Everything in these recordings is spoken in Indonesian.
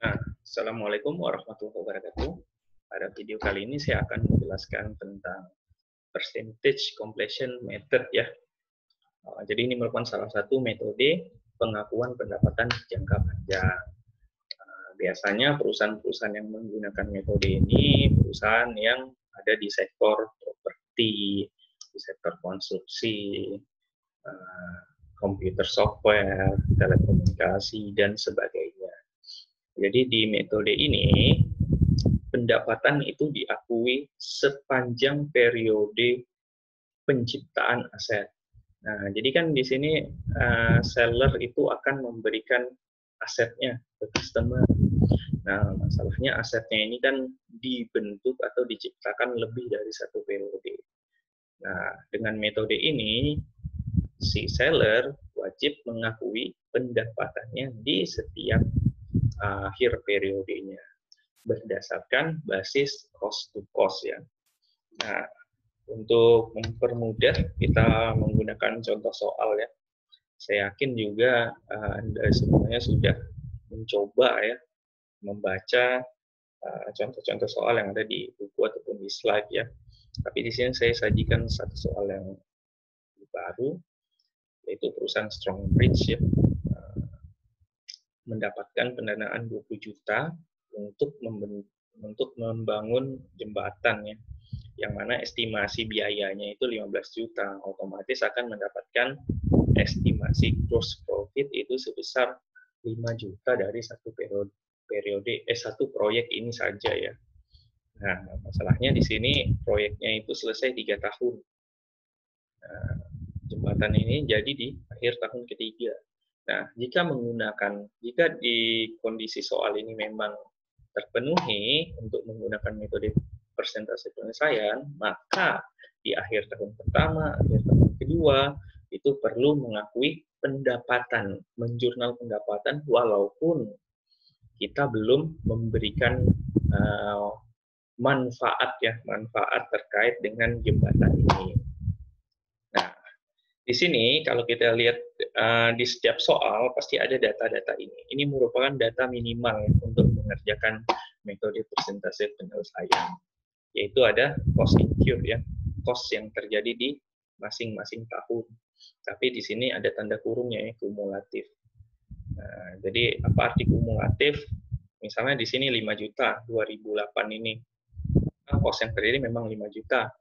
Nah, Assalamualaikum warahmatullahi wabarakatuh. Pada video kali ini saya akan menjelaskan tentang percentage completion method ya. Jadi ini merupakan salah satu metode pengakuan pendapatan jangka panjang. Biasanya perusahaan-perusahaan yang menggunakan metode ini perusahaan yang ada di sektor properti, di sektor konstruksi, komputer software, telekomunikasi, dan sebagainya. Jadi di metode ini pendapatan itu diakui sepanjang periode penciptaan aset. Nah, jadi kan di sini seller itu akan memberikan asetnya ke customer. Nah, masalahnya asetnya ini kan dibentuk atau diciptakan lebih dari satu periode. Nah, dengan metode ini si seller wajib mengakui pendapatannya di setiap akhir periodenya berdasarkan basis cost to cost ya. Nah, untuk mempermudah kita menggunakan contoh soal ya. Saya yakin juga Anda semuanya sudah mencoba ya membaca contoh-contoh soal yang ada di buku ataupun di slide ya. Tapi di sini saya sajikan satu soal yang baru, yaitu perusahaan Strongbridge ya, mendapatkan pendanaan 20 juta untuk membangun jembatan ya, yang mana estimasi biayanya itu 15 juta, otomatis akan mendapatkan estimasi gross profit itu sebesar 5 juta dari satu satu proyek ini saja ya. Nah, masalahnya di sini proyeknya itu selesai 3 tahun. Nah, jembatan ini jadi di akhir tahun ketiga. Nah, jika di kondisi soal ini memang terpenuhi untuk menggunakan metode persentase penyelesaian, maka di akhir tahun pertama, akhir tahun kedua, itu perlu mengakui pendapatan, menjurnal pendapatan walaupun kita belum memberikan manfaat terkait dengan jembatan ini. Nah, di sini kalau kita lihat di setiap soal pasti ada data-data ini. Ini merupakan data minimal untuk mengerjakan metode persentase penyelesaian, yaitu ada cost incurred ya, cost yang terjadi di masing-masing tahun. Tapi di sini ada tanda kurungnya ya, kumulatif. Nah, jadi apa arti kumulatif? Misalnya di sini 5 juta 2008 ini. Cost yang terjadi memang 5 juta.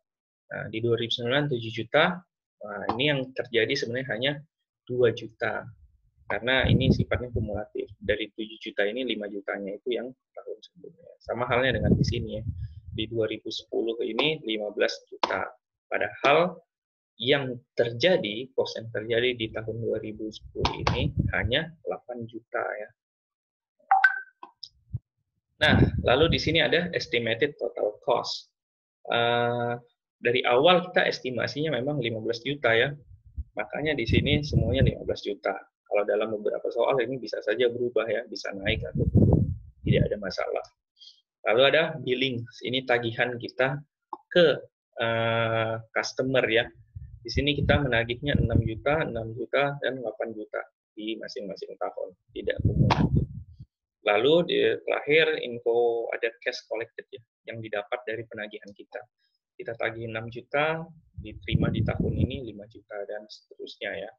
Nah, di 2009 7 juta. Nah, ini yang terjadi sebenarnya hanya 2 juta. Karena ini sifatnya kumulatif. Dari 7 juta ini 5 jutanya itu yang tahun sebelumnya. Sama halnya dengan di sini ya. Di 2010 ini 15 juta. Padahal yang terjadi, cost yang terjadi di tahun 2010 ini hanya 8 juta ya. Nah, lalu di sini ada estimated total cost. Dari awal kita estimasinya memang 15 juta ya. Makanya di sini semuanya 15 juta. Kalau dalam beberapa soal ini bisa saja berubah ya, bisa naik atau turun. Tidak ada masalah. Lalu ada billing, ini tagihan kita ke customer ya. Di sini kita menagihnya 6 juta, 6 juta, dan 8 juta di masing-masing tahun, tidak kumulatif. Lalu di terakhir info ada cash collected ya, yang didapat dari penagihan kita. Kita tagih 6 juta, diterima di tahun ini 5 juta, dan seterusnya ya.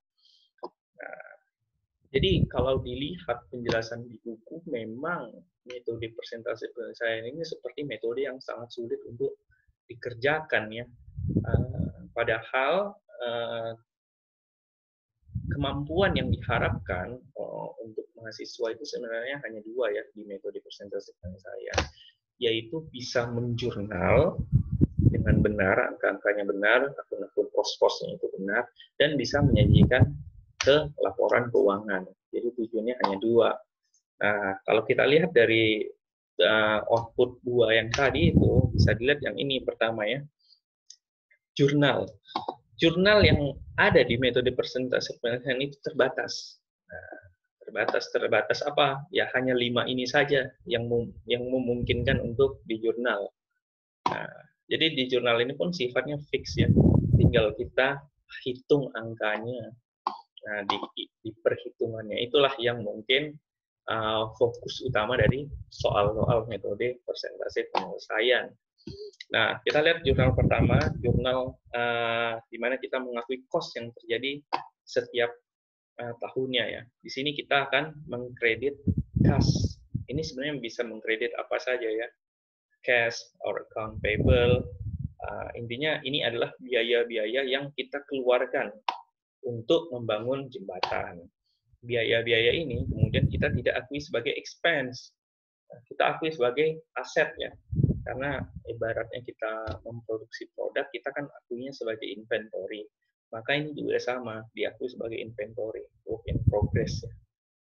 Nah, jadi kalau dilihat penjelasan di buku, memang metode persentase penyelesaian ini seperti metode yang sangat sulit untuk dikerjakan ya. Padahal kemampuan yang diharapkan untuk mahasiswa itu sebenarnya hanya dua ya di metode persentase penyelesaian, yaitu bisa menjurnal dengan benar, angka-angkanya benar, akun-akun pos-posnya itu benar, dan bisa menyajikan ke laporan keuangan. Jadi tujuannya hanya dua. Nah, kalau kita lihat dari output dua yang tadi itu, bisa dilihat yang ini pertama ya, jurnal. Jurnal yang ada di metode persentase penyelesaian itu terbatas. Nah, terbatas apa? Ya hanya 5 ini saja yang memungkinkan untuk di jurnal. Nah, jadi di jurnal ini pun sifatnya fix ya. Tinggal kita hitung angkanya. Nah, di perhitungannya itulah yang mungkin fokus utama dari soal-soal metode persentase penyelesaian. Nah, kita lihat jurnal pertama, jurnal di mana kita mengakui cost yang terjadi setiap tahunnya ya. Di sini kita akan mengkredit kas. Ini sebenarnya bisa mengkredit apa saja ya. Cash or account payable. Intinya ini adalah biaya-biaya yang kita keluarkan untuk membangun jembatan. Biaya-biaya ini kemudian kita tidak akui sebagai expense. Kita akui sebagai aset ya. Karena ibaratnya kita memproduksi produk, kita kan akuinya sebagai inventory. Maka ini juga sama, diakui sebagai inventory, work in progress ya.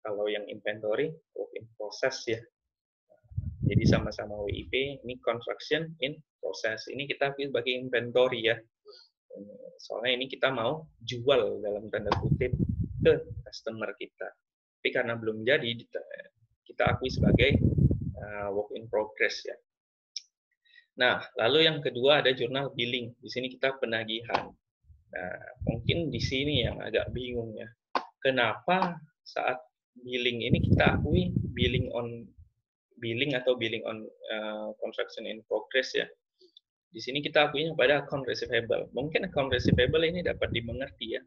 Kalau yang inventory, work in process ya. Jadi sama-sama WIP, ini construction in process. Ini kita akui sebagai inventory ya. Soalnya ini kita mau jual dalam tanda kutip ke customer kita. Tapi karena belum jadi, kita akui sebagai work in progress ya. Nah, lalu yang kedua ada jurnal billing. Di sini kita penagihan. Nah, mungkin di sini yang agak bingung ya. Kenapa saat billing ini kita akui billing atau billing on construction in progress ya. Di sini kita akuinya pada account receivable. Mungkin account receivable ini dapat dimengerti ya.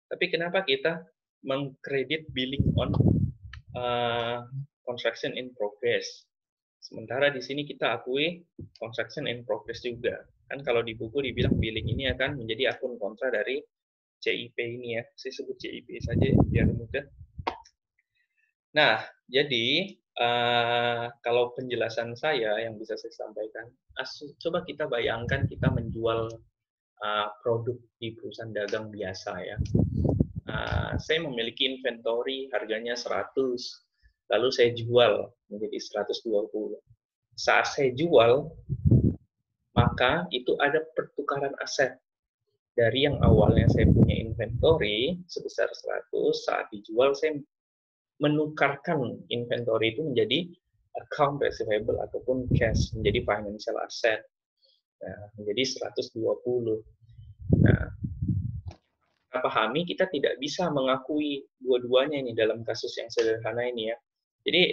Tapi kenapa kita mengkredit billing on construction in progress? Sementara di sini kita akui construction in progress juga. Kan kalau di buku dibilang billing ini akan menjadi akun kontra dari CIP ini ya. Saya sebut CIP saja biar mudah. Nah, jadi kalau penjelasan saya yang bisa saya sampaikan, coba kita bayangkan kita menjual produk di perusahaan dagang biasa ya. Saya memiliki inventory harganya 100. Lalu saya jual menjadi 120. Saat saya jual, maka itu ada pertukaran aset. Dari yang awalnya saya punya inventory sebesar 100, saat dijual saya menukarkan inventory itu menjadi account receivable ataupun cash, menjadi financial asset. Nah, menjadi 120. Nah, kita pahami kita tidak bisa mengakui dua-duanya ini dalam kasus yang sederhana ini ya. Jadi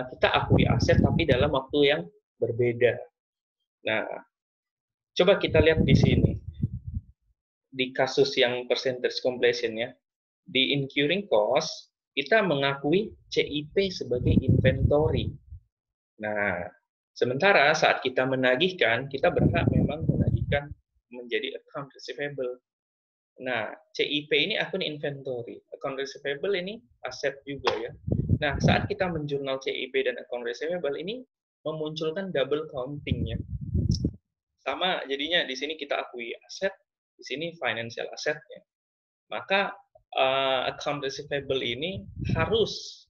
kita akui aset tapi dalam waktu yang berbeda. Nah, coba kita lihat di sini. Di kasus yang percentage completion ya, di incurring cost, kita mengakui CIP sebagai inventory. Nah, sementara saat kita menagihkan, kita berhak memang menagihkan menjadi account receivable. Nah, CIP ini akun inventory, account receivable ini aset juga ya. Nah, saat kita menjurnal CIP dan account receivable ini memunculkan double counting ya. Sama jadinya di sini kita akui aset, di sini financial assetnya. Maka account receivable ini harus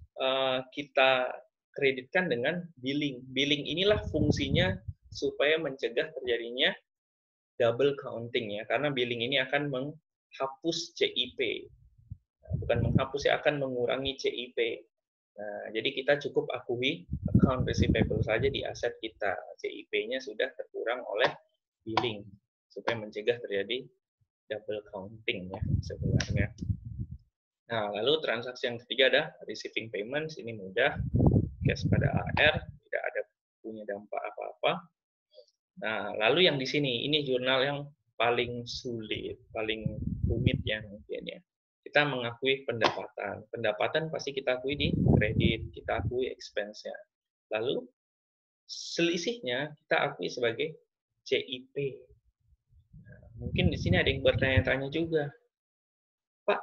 kita kreditkan dengan billing. Billing inilah fungsinya supaya mencegah terjadinya double counting ya, karena billing ini akan menghapus CIP. Bukan menghapus ya, akan mengurangi CIP. Nah, jadi kita cukup akui account receivable saja di aset kita. CIP-nya sudah terkurang oleh billing supaya mencegah terjadi double counting ya sebenarnya. Nah, lalu transaksi yang ketiga ada receiving payments, ini mudah, cash pada AR, tidak ada punya dampak apa-apa. Nah, lalu yang di sini, ini jurnal yang paling sulit, paling rumit ya mungkin ya. Kita mengakui pendapatan. Pendapatan pasti kita akui di kredit, kita akui expense-nya. Lalu selisihnya kita akui sebagai CIP. Nah, mungkin di sini ada yang bertanya-tanya juga, Pak,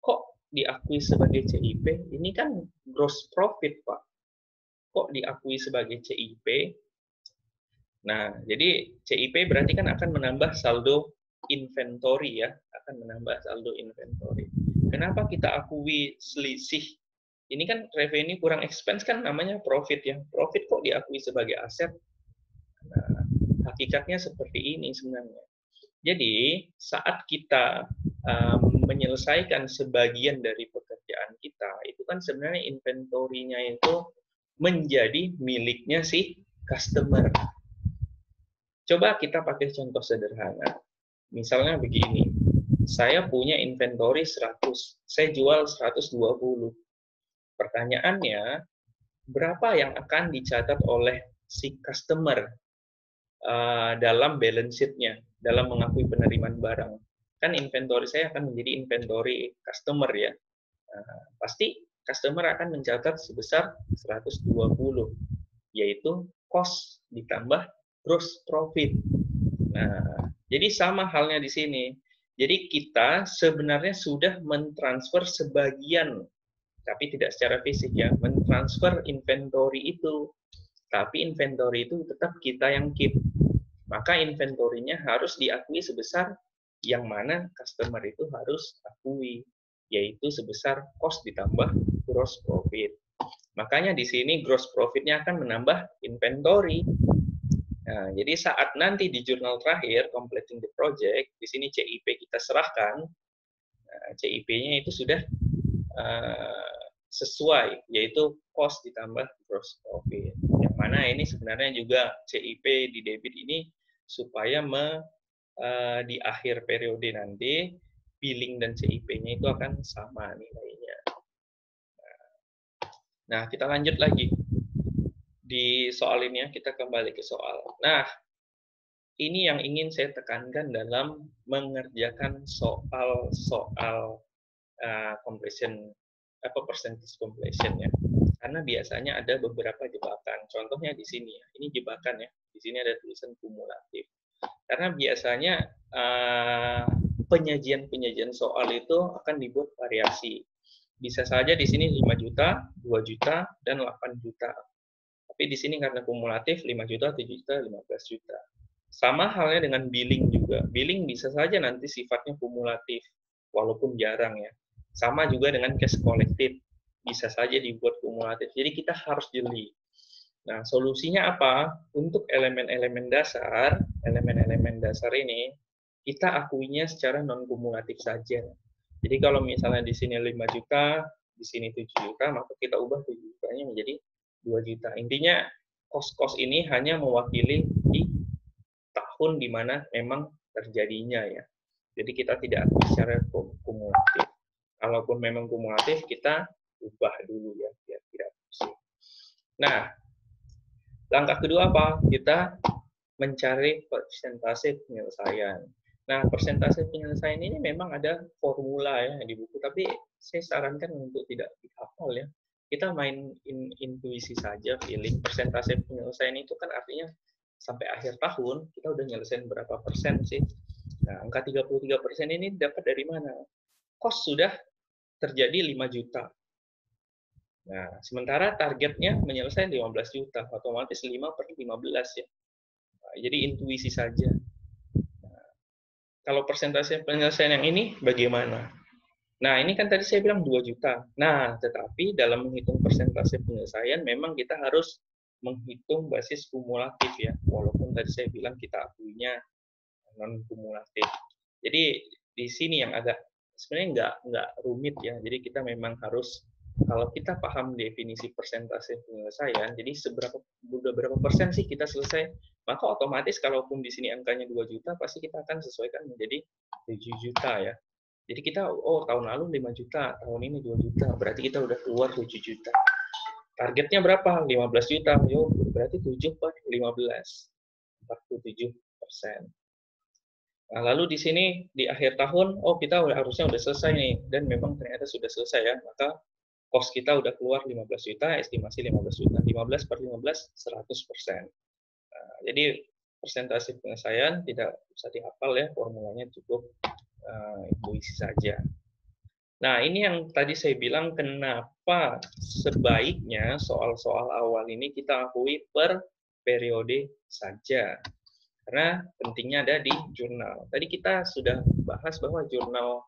kok diakui sebagai CIP? Ini kan gross profit, Pak. Kok diakui sebagai CIP? Nah, jadi CIP berarti kan akan menambah saldo inventory ya, akan menambah saldo inventory. Kenapa kita akui selisih? Ini kan revenue kurang expense kan namanya profit ya. Profit kok diakui sebagai aset? Nah, hakikatnya seperti ini sebenarnya. Jadi, saat kita menyelesaikan sebagian dari pekerjaan kita, itu kan sebenarnya inventory-nya itu menjadi miliknya si customer. Coba kita pakai contoh sederhana. Misalnya begini, saya punya inventory 100, saya jual 120. Pertanyaannya, berapa yang akan dicatat oleh si customer dalam balance sheet-nya, dalam mengakui penerimaan barang? Kan inventory saya akan menjadi inventory customer ya. Pasti customer akan mencatat sebesar 120, yaitu cost ditambah gross profit. Nah, jadi sama halnya di sini. Jadi kita sebenarnya sudah mentransfer sebagian, tapi tidak secara fisik ya, mentransfer inventory itu. Tapi inventory itu tetap kita yang keep. Maka inventorinya harus diakui sebesar yang mana customer itu harus akui, yaitu sebesar cost ditambah gross profit. Makanya di sini gross profit-nya akan menambah inventory. Nah, jadi saat nanti di jurnal terakhir completing the project, di sini CIP kita serahkan, CIP-nya itu sudah sesuai, yaitu cost ditambah gross profit. Yang mana ini sebenarnya juga CIP di debit ini supaya di akhir periode nanti billing dan CIP-nya itu akan sama nilainya. Nah, kita lanjut lagi. Di soal ini ya, kita kembali ke soal. Nah, ini yang ingin saya tekankan dalam mengerjakan soal-soal completion, percentage completion ya. Karena biasanya ada beberapa jebakan. Contohnya di sini ya. Ini jebakan ya. Di sini ada tulisan kumulatif. Karena biasanya penyajian soal itu akan dibuat variasi. Bisa saja di sini 5 juta, 2 juta, dan 8 juta. Tapi di sini karena kumulatif 5 juta, 7 juta, 15 juta. Sama halnya dengan billing juga. Billing bisa saja nanti sifatnya kumulatif, walaupun jarang ya. Sama juga dengan cash collected, bisa saja dibuat kumulatif. Jadi kita harus jeli. Nah, solusinya apa? Untuk elemen-elemen dasar ini, kita akuinya secara non-kumulatif saja. Jadi kalau misalnya di sini 5 juta, di sini 7 juta, maka kita ubah 7 jutanya menjadi 2 juta. Intinya, kos-kos ini hanya mewakili di tahun di mana memang terjadinya ya. Jadi kita tidak akui secara kumulatif. Kalaupun memang kumulatif, kita ubah dulu ya, biar tidak pusing. Nah, langkah kedua apa? Kita mencari persentase penyelesaian. Nah, persentase penyelesaian ini memang ada formula ya di buku, tapi saya sarankan untuk tidak dihafal ya. Kita main intuisi saja, feeling. Persentase penyelesaian itu kan artinya sampai akhir tahun kita udah nyelesain berapa persen sih. Nah, angka 33% ini dapat dari mana? Cost sudah terjadi 5 juta. Nah, sementara targetnya menyelesaikan 15 juta, otomatis 5 per 15 ya. Nah, jadi intuisi saja. Nah, kalau persentase penyelesaian yang ini bagaimana? Nah, ini kan tadi saya bilang 2 juta. Nah, tetapi dalam menghitung persentase penyelesaian memang kita harus menghitung basis kumulatif ya. Walaupun tadi saya bilang kita akuinya non-kumulatif. Jadi di sini yang agak sebenarnya nggak rumit ya. Jadi kita memang harus, kalau kita paham definisi persentase penyelesaian, jadi berapa persen sih kita selesai, maka otomatis kalaupun di sini angkanya 2 juta, pasti kita akan sesuaikan menjadi 7 juta ya. Jadi kita, oh tahun lalu 5 juta, tahun ini 2 juta, berarti kita udah keluar 7 juta. Targetnya berapa? 15 juta, yo berarti 7 per 15, 47%. Nah, lalu di sini di akhir tahun, oh kita harusnya udah selesai nih, dan memang ternyata sudah selesai ya, maka cost kita udah keluar 15 juta, estimasi 15 juta, 15 per 15, 100%. Nah, jadi persentase penyelesaian tidak usah dihafal ya, formulanya cukup intuisi saja. Nah, ini yang tadi saya bilang kenapa sebaiknya soal-soal awal ini kita akui per periode saja. Karena pentingnya ada di jurnal. Tadi kita sudah bahas bahwa jurnal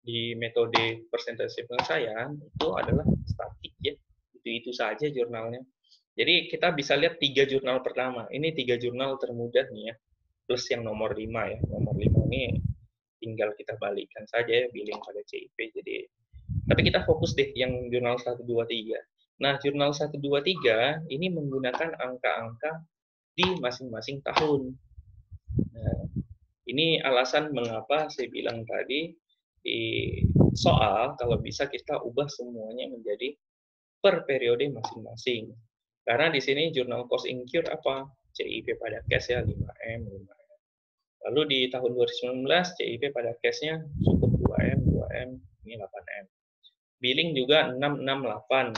di metode persentase penyelesaian itu adalah statik ya. Itu saja jurnalnya. Jadi kita bisa lihat 3 jurnal pertama. Ini 3 jurnal termudah nih ya. Plus yang nomor 5 ya. Nomor 5 ini tinggal kita balikkan saja ya, billing pada CIP. Jadi tapi kita fokus deh yang jurnal 1, 2, 3. Nah, jurnal 1, 2, 3 ini menggunakan angka-angka di masing-masing tahun. Nah, ini alasan mengapa saya bilang tadi di soal kalau bisa kita ubah semuanya menjadi per periode masing-masing. Karena di sini jurnal cost incurred apa? CIP pada cash ya 5M, 5M. Lalu di tahun 2019 CIP pada cash-nya cukup 2M, 2M, ini 8M. Billing juga 668.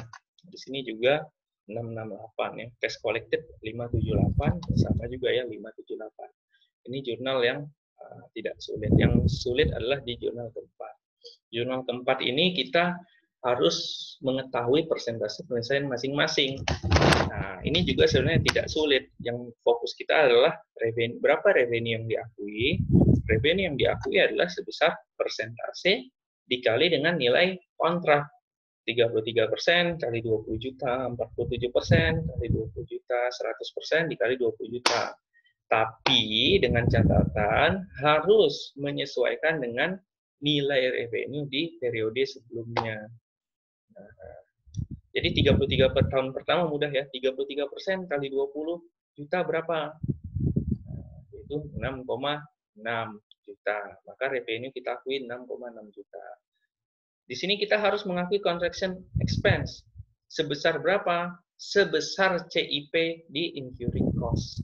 Di sini juga 668 ya. Cash collected 578 sama juga ya 578. Ini jurnal yang tidak sulit. Yang sulit adalah di jurnal keempat. Jurnal keempat ini kita harus mengetahui persentase penyelesaian masing-masing. Nah, ini juga sebenarnya tidak sulit. Yang fokus kita adalah revenue, berapa revenue yang diakui. Revenue yang diakui adalah sebesar persentase dikali dengan nilai kontrak. 33% kali 20 juta, 47% kali 20 juta, 100% dikali 20 juta. Tapi dengan catatan harus menyesuaikan dengan nilai revenue di periode sebelumnya. Nah, jadi 33 per tahun pertama mudah ya, 33% kali 20 juta berapa? Nah, itu 6,6 juta. Maka revenue kita akui 6,6 juta. Di sini kita harus mengakui contraction expense. Sebesar berapa? Sebesar CIP di incurring cost.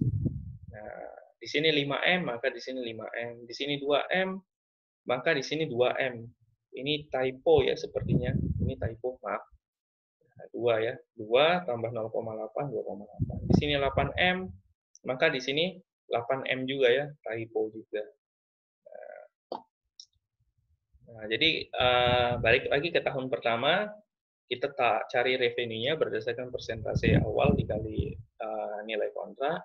Nah, di sini 5M, maka di sini 5M. Di sini 2M, maka di sini 2M. Ini typo ya sepertinya. Ini typo, maaf. Nah, 2 ya. 2 tambah 0,8, 2,8. Di sini 8M, maka di sini 8M juga ya, typo juga. Nah, jadi balik lagi ke tahun pertama, kita cari revenue-nya berdasarkan persentase awal dikali nilai kontrak,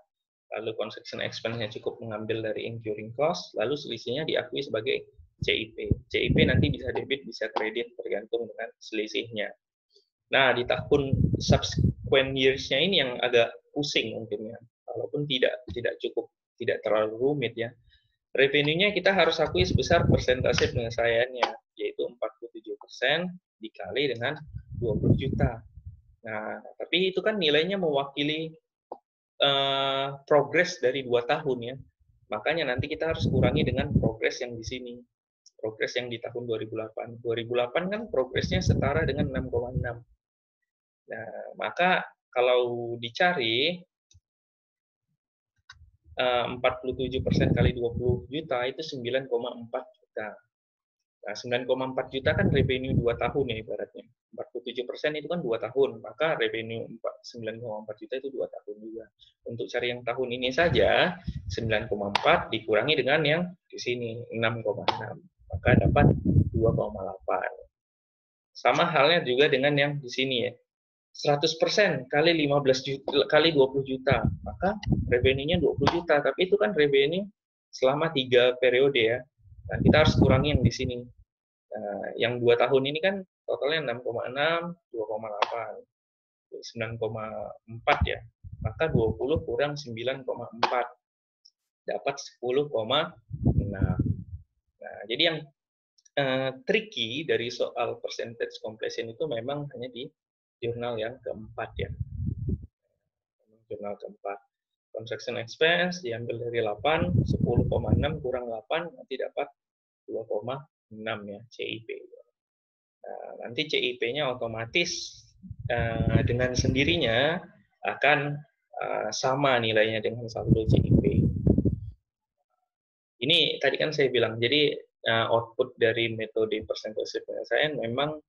lalu construction expense-nya cukup mengambil dari incurring cost, lalu selisihnya diakui sebagai CIP. CIP nanti bisa debit, bisa kredit, tergantung dengan selisihnya. Nah, di tahun subsequent years-nya ini yang agak pusing mungkin ya, walaupun tidak cukup, tidak terlalu rumit ya. Revenue-nya kita harus akui sebesar persentase penyelesaiannya, yaitu 47% dikali dengan 20 juta. Nah, tapi itu kan nilainya mewakili progres dari 2 tahun ya. Makanya nanti kita harus kurangi dengan progres yang di sini. Progres yang di tahun 2008. 2008 kan progresnya setara dengan 6,6. Nah, maka kalau dicari 47% kali 20 juta itu 9,4 juta. Nah, 9,4 juta kan revenue 2 tahun ya ibaratnya. 47% itu kan 2 tahun, maka revenue 9,4 juta itu 2 tahun juga. Untuk cari yang tahun ini saja, 9,4 dikurangi dengan yang di sini, 6,6. Maka dapat 2,8. Sama halnya juga dengan yang di sini ya. 100% kali 15 juta, kali 20 juta, maka revenue-nya 20 juta, tapi itu kan revenue selama 3 periode ya. Nah, kita harus kurangi yang di sini. Nah, yang 2 tahun ini kan totalnya 6,6, 2,8, 9,4 ya. Maka 20 kurang 9,4, dapat 10,6. Nah, jadi yang tricky dari soal percentage completion itu memang hanya di jurnal yang keempat ya. Jurnal keempat. Construction expense diambil dari 8, 10,6 kurang 8, nanti dapat 2,6 ya CIP. Nah, nanti CIP-nya otomatis dengan sendirinya akan sama nilainya dengan saldo CIP. Ini tadi kan saya bilang, jadi output dari metode persentase penyelesaian memang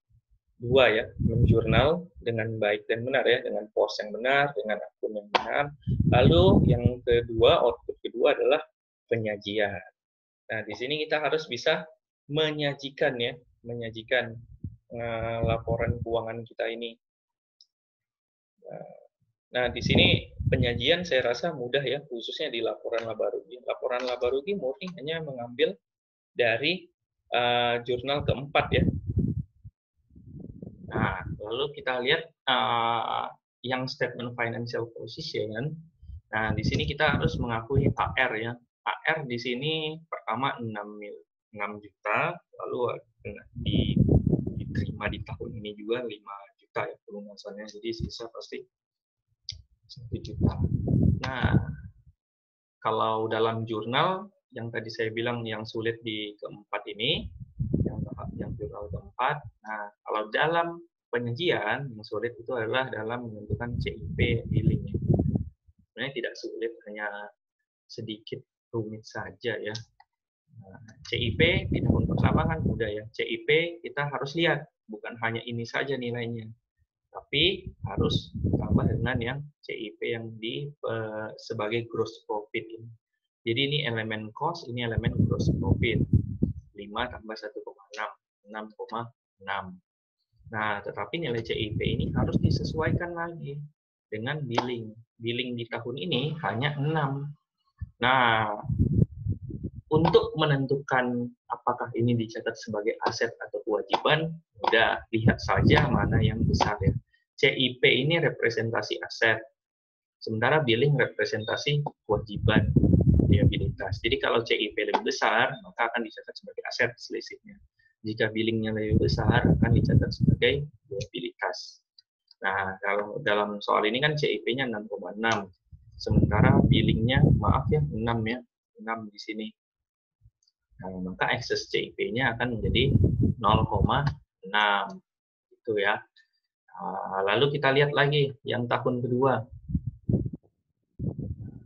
2 ya, menjurnal dengan baik dan benar ya, dengan pos yang benar, dengan akun yang benar. Lalu yang kedua, output kedua adalah penyajian. Nah, di sini kita harus bisa menyajikan ya, menyajikan laporan keuangan kita ini. Nah, di sini penyajian saya rasa mudah ya, khususnya di laporan laba rugi. Laporan laba rugi murni hanya mengambil dari jurnal keempat ya. Nah, lalu kita lihat yang statement financial position. Nah, di sini kita harus mengakui AR ya. AR di sini pertama 6 juta, lalu diterima di tahun ini juga 5 juta ya pelunasannya. Jadi sisa pasti 1 juta. Nah, kalau dalam jurnal yang tadi saya bilang yang sulit di keempat ini, yang jurnal keempat. Nah, kalau dalam penyajian, yang sulit itu adalah dalam menentukan CIP billing. Sebenarnya tidak sulit, hanya sedikit rumit saja ya. Nah, CIP di tahun pertama kan mudah ya. CIP kita harus lihat, bukan hanya ini saja nilainya, tapi harus tambah dengan yang CIP yang sebagai gross profit ini. Jadi ini elemen cost, ini elemen gross profit. 5 tambah 1,6, 6,6. Nah, tetapi nilai CIP ini harus disesuaikan lagi dengan billing. Billing di tahun ini hanya 6. Nah, untuk menentukan apakah ini dicatat sebagai aset atau kewajiban, udah lihat saja mana yang besar ya. CIP ini representasi aset, sementara billing representasi kewajiban, liabilitas. Jadi kalau CIP lebih besar, maka akan dicatat sebagai aset selisihnya. Jika billingnya lebih besar, akan dicatat sebagai liabilitas. Nah, kalau dalam soal ini kan CIP-nya 6,6, sementara billingnya, maaf ya, 6 ya, 6 di sini. Nah, maka excess CIP-nya akan menjadi 0,6, gitu ya. Nah, lalu kita lihat lagi yang tahun kedua.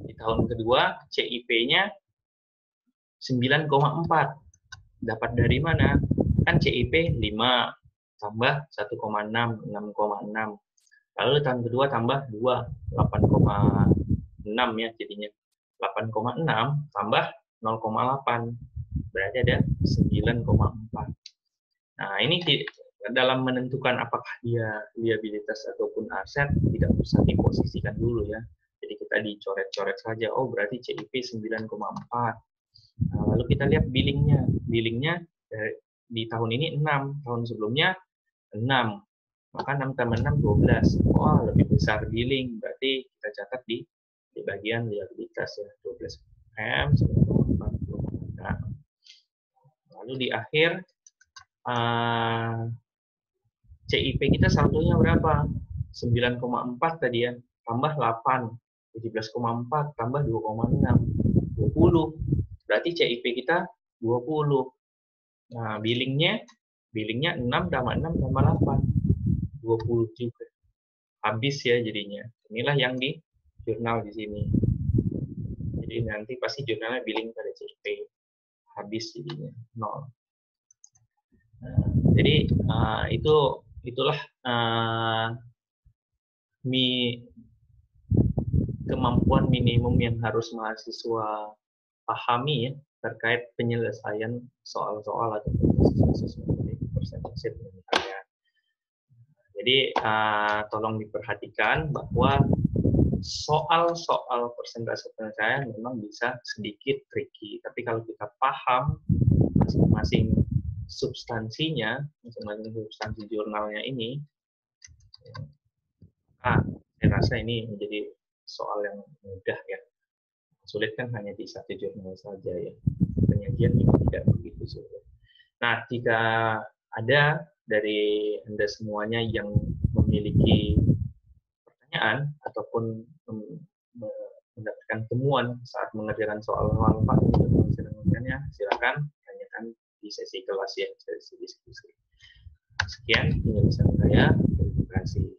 Di tahun kedua, CIP-nya 9,4. Dapat dari mana? Kan CIP 5 tambah 1,6, 6,6. Lalu tahun kedua tambah 2, 8,6 ya jadinya. 8,6 tambah 0,8. Berarti ada 9,4. Nah, ini dalam menentukan apakah dia liabilitas ataupun aset tidak usah diposisikan dulu ya. Jadi kita dicoret-coret saja. Oh, berarti CIP 9,4. Nah, lalu kita lihat billingnya. Billingnya di tahun ini 6, tahun sebelumnya 6. Maka 6 tambah 6, 12. Wah, lebih besar billing. Berarti kita catat di bagian liabilitas ya, 12 M, 9,4. Nah, lalu di akhir, CIP kita saldonya berapa? 9,4 tadi ya, tambah 8. 17,4 tambah 2,6. 20. Berarti CIP kita 20. Nah, billingnya 6 tambah 6 tambah 8. 20 juga. Habis ya jadinya. Inilah yang di jurnal di sini. Jadi nanti pasti jurnalnya billing pada CIP. Habis jadinya 0. Nah, jadi itulah kemampuan minimum yang harus mahasiswa pahami ya, terkait penyelesaian soal-soal atau kasus persentase penilaian. Jadi tolong diperhatikan bahwa soal-soal persentase penilaian memang bisa sedikit tricky, tapi kalau kita paham masing-masing substansinya, masing-masing substansi jurnalnya ini, saya rasa ini menjadi soal yang mudah ya. Sulit kan hanya di satu jurnal saja ya. Penyajian juga tidak begitu sulit. Nah, jika ada dari Anda semuanya yang memiliki pertanyaan ataupun mendapatkan temuan saat mengerjakan soal-soal Pak, silakan tanyakan di sesi kelas ya, sesi diskusi. Sekian penjelasan saya. Terima kasih.